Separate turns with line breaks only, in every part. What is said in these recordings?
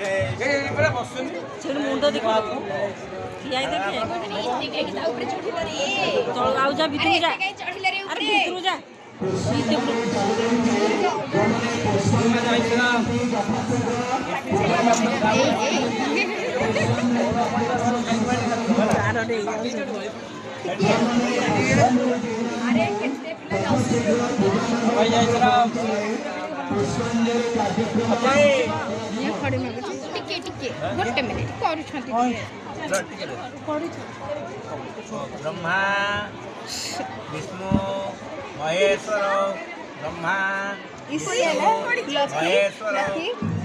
ସେଠି ମୁଣ୍ଡ ଦେଖ ଠିଆ ହେଇକି ଆଉ ଯା ଭିତରୁ ଯା ଆରେ ଭିତରୁ ଯା
गोटे मिनिट
ब्रह्मा विष्णु महेश्वर ब्रह्मा महेश्वर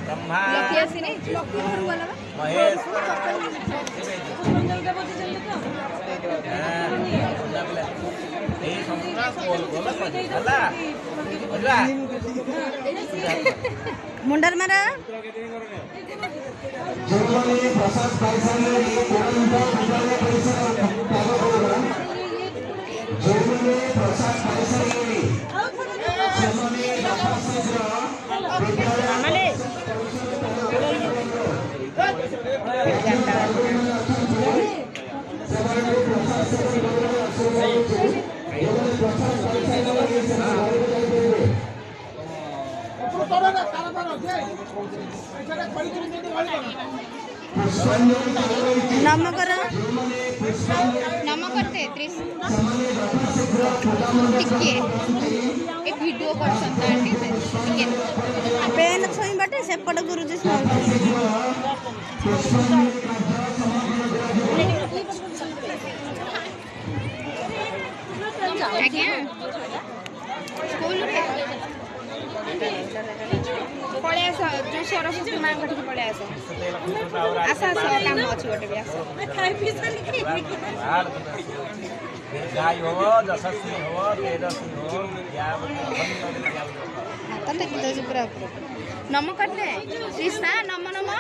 ब्रह्मा महेश्वर
मुंडर मारा नम करते वीडियो कर पेन छुई बाटे सेपट गुरुजी आज्ञा स्कूल पलि आस जो सरस्वती माँ कटिक पलि आस आस आस काम अच्छे गोटे भी आस
गाय हो यशस्वी हो तेजस्वी हो
पूरा नम करते कृष्णा नम नम